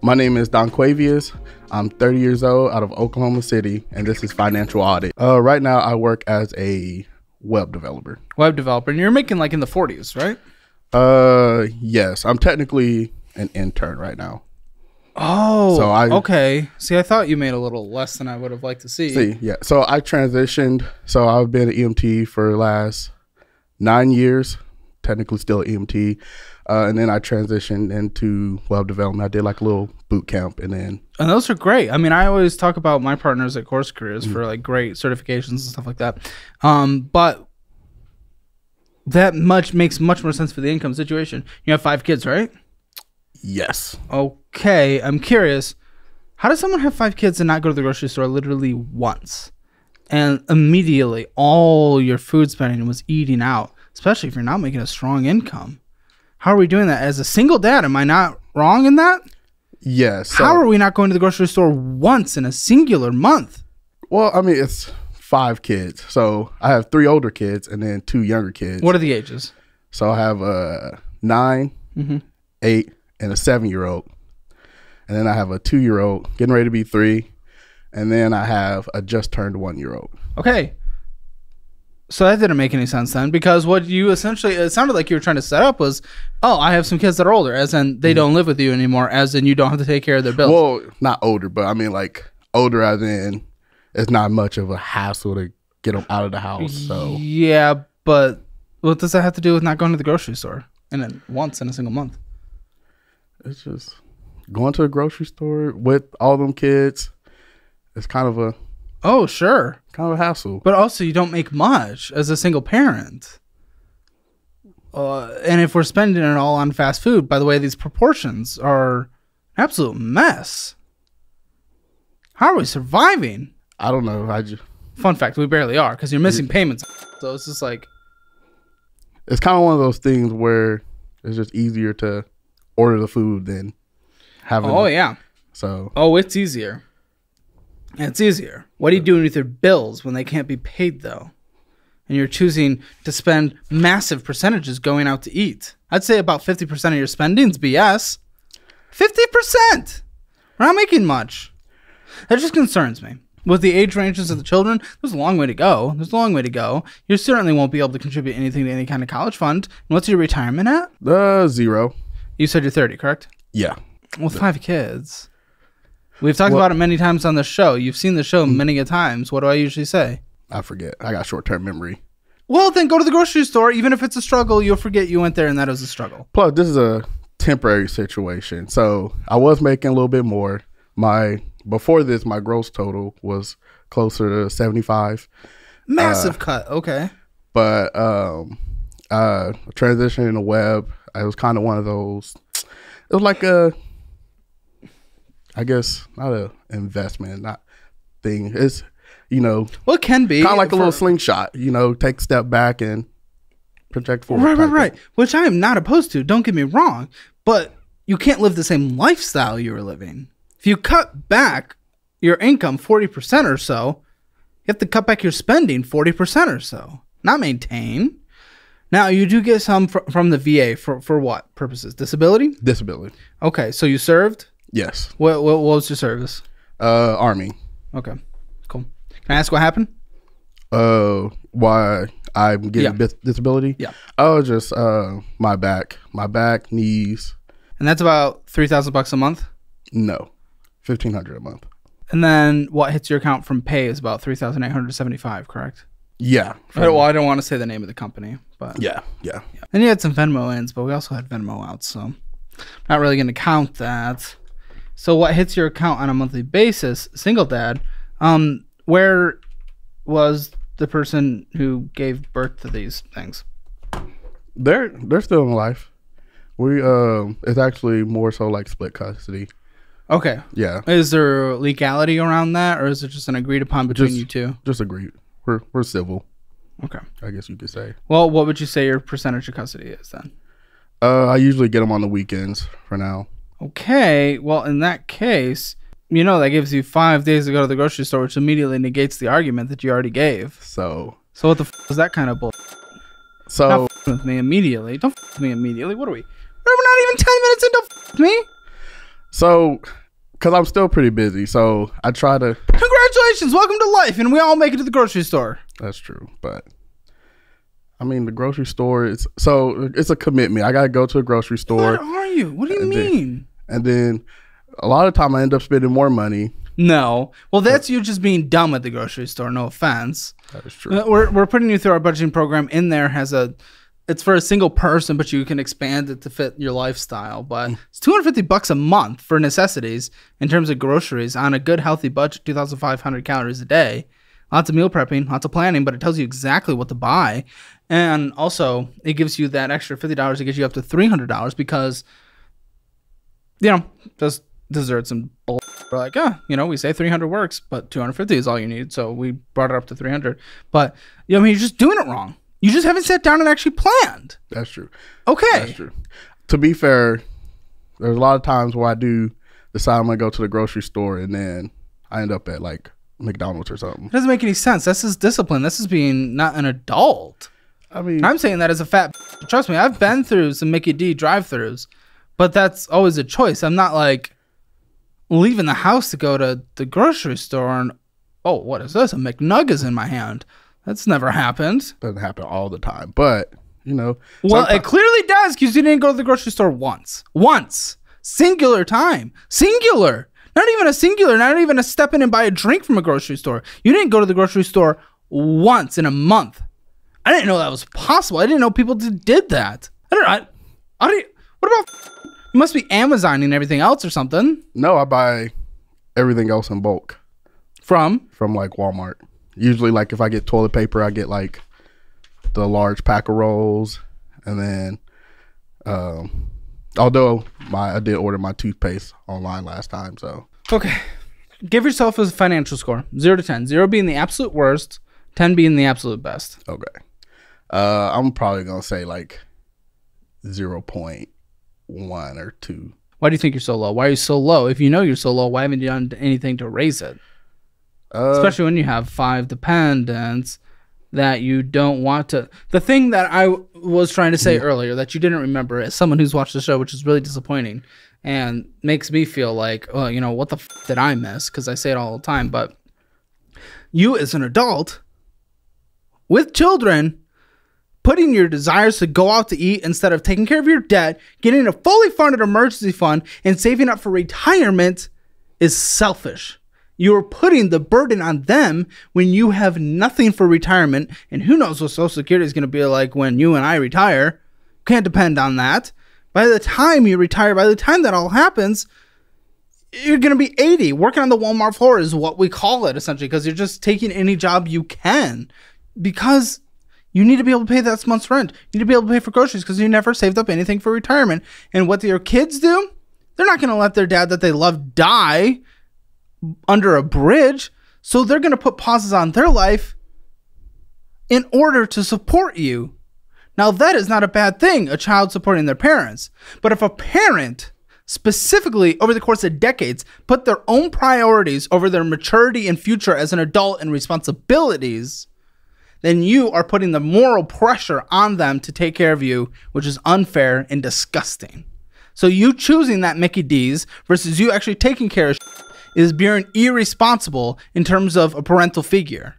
My name is Don Quavius. I'm 30 years old out of Oklahoma City, and this is Financial Audit. Right now, I work as a web developer. Web developer, and you're making like in the 40s, right? Yes. I'm technically an intern right now. Oh, so okay. See, I thought you made a little less than I would have liked to see. Yeah. So I transitioned. So I've been an EMT for the last 9 years, technically still an EMT. And then I transitioned into web development. I did like a little boot camp, and those are great. I mean, I always talk about my partners at Course Careers for like great certifications and stuff like that. But that makes much more sense for the income situation. You have 5 kids, right? Yes. Okay. I'm curious. How does someone have 5 kids and not go to the grocery store literally once? And immediately all your food spending was eating out, especially if you're not making a strong income. How are we doing that? As a single dad, am I not wrong in that? Yes. How are we not going to the grocery store once in a singular month? Well, I mean, it's 5 kids. So I have 3 older kids and then 2 younger kids. What are the ages? So I have a 9, 8, and a 7-year-old. And then I have a 2-year-old getting ready to be 3. And then I have a just turned 1-year-old. Okay. So that didn't make any sense then, because what you essentially, it sounded like you were trying to set up was, oh, I have some kids that are older, as in they don't live with you anymore, as in you don't have to take care of their bills. Well, not older, but I mean like older as in it's not much of a hassle to get them out of the house. So yeah, but what does that have to do with not going to the grocery store and then once in a single month? It's just going to the grocery store with all them kids. It's kind of a kind of a hassle. But also, you don't make much as a single parent. And if we're spending it all on fast food, by the way, these proportions are an absolute mess. How are we surviving? I don't know. Fun fact, we barely are, because you're missing payments. So it's just like... It's kind of one of those things where it's just easier to order the food than having... Oh, yeah. So... Oh, it's easier. It's easier. What are you doing with your bills when they can't be paid, though? And you're choosing to spend massive percentages going out to eat. I'd say about 50% of your spending's BS. 50%! We're not making much. That just concerns me. With the age ranges of the children, there's a long way to go. There's a long way to go. You certainly won't be able to contribute anything to any kind of college fund. And what's your retirement at? 0. You said you're 30, correct? Yeah. With 5 kids. We've talked about it many times on the show. You've seen the show many a times. What do I usually say? I forget. I got short-term memory. Well, then go to the grocery store. Even if it's a struggle, you'll forget you went there and that was a struggle. Plus, this is a temporary situation. So I was making a little bit more. Before this, my gross total was closer to 75. Massive cut. Okay. But transitioning to web, it was kind of one of those. It was like I guess not an investment, not thing. It's, well, it can be kind of like a little slingshot, take a step back and project forward. Right. Which I am not opposed to. Don't get me wrong, but you can't live the same lifestyle you were living. If you cut back your income 40% or so, you have to cut back your spending 40% or so, not maintain. Now, you do get some from the VA for what purposes? Disability? Disability. Okay, so you served? Yes. What was your service? Army. Okay, cool. Can I ask what happened? Why I'm getting disability? Yeah. Oh, just my back, knees. And that's about $3,000 a month? No, $1,500 a month. And then what hits your account from pay is about $3,875, correct? Yeah. Well, I don't want to say the name of the company, but yeah. Then you had some Venmo ins, but we also had Venmo outs, so not really going to count that. So what hits your account on a monthly basis, single dad, where was the person who gave birth to these things? They're still in life. It's actually more so like split custody. Okay. Yeah. Is there legality around that, or is it just an agreed upon between you two? Just agreed. We're civil. Okay. I guess you could say. Well, what would you say your percentage of custody is then? I usually get them on the weekends for now. Okay. Well, in that case, that gives you 5 days to go to the grocery store, which immediately negates the argument that you already gave. So what the is that kind of bull? So don't with me immediately. Don't with me immediately. What are we? We're not even 10 minutes into me. So, because I'm still pretty busy, so I try to. Congratulations, welcome to life, and we all make it to the grocery store. That's true, but I mean, the grocery store is it's a commitment. I gotta go to a grocery store. What are you? What do you mean? And then a lot of the time I end up spending more money. No. Well, that's you just being dumb at the grocery store. No offense. That is true. We're putting you through our budgeting program. In there it's for a single person, but you can expand it to fit your lifestyle. But it's $250 a month for necessities in terms of groceries on a good, healthy budget, 2,500 calories a day. Lots of meal prepping, lots of planning, but it tells you exactly what to buy. And also, it gives you that extra $50 to get you up to $300 because, just desserts and bull. We're like, we say 300 works, but 250 is all you need. So we brought it up to 300. But, you're just doing it wrong. You just haven't sat down and actually planned. That's true. Okay. That's true. To be fair, there's a lot of times where I do decide I'm going to go to the grocery store and then I end up at like McDonald's or something. It doesn't make any sense. This is discipline. This is being not an adult. I mean, I'm saying that as a fat. Trust me, I've been through some Mickey D drive-thrus, but that's always a choice. I'm not like leaving the house to go to the grocery store and, oh, what is this? A McNugget's in my hand. That's never happened. Doesn't happen all the time, but Well, it clearly does because you didn't go to the grocery store once. Singular time. Singular. Not even a singular. Not even a step in and buy a drink from a grocery store. You didn't go to the grocery store once in a month. I didn't know that was possible. I didn't know people did that. What about? You must be Amazoning everything else or something. No, I buy everything else in bulk. From like Walmart. Usually, like if I get toilet paper, I get like the large pack of rolls, and then, although I did order my toothpaste online last time, so okay. Give yourself a financial score, 0 to 10. 0 being the absolute worst, 10 being the absolute best. Okay. I'm probably gonna say like 0.1 or 2. Why do you think you're so low? Why are you so low? If you know you're so low, why haven't you done anything to raise it? Especially when you have 5 dependents that you don't want to. The thing that I was trying to say earlier that you didn't remember, as someone who's watched the show, which is really disappointing and makes me feel like, well, what the did I miss? Because I say it all the time. But you as an adult with children, putting your desires to go out to eat instead of taking care of your debt, getting a fully funded emergency fund, and saving up for retirement is selfish. You're putting the burden on them when you have nothing for retirement. And who knows what Social Security is going to be like when you and I retire. Can't depend on that. By the time you retire, by the time that all happens, you're going to be 80. Working on the Walmart floor is what we call it, essentially, because you're just taking any job you can. Because you need to be able to pay that month's rent. You need to be able to pay for groceries because you never saved up anything for retirement. And what do your kids do? They're not going to let their dad that they love die under a bridge. So they're going to put pauses on their life in order to support you. Now, that is not a bad thing, a child supporting their parents. But if a parent, specifically over the course of decades, put their own priorities over their maturity and future as an adult and responsibilities, then you are putting the moral pressure on them to take care of you, which is unfair and disgusting. So you choosing that Mickey D's versus you actually taking care of is being irresponsible in terms of a parental figure.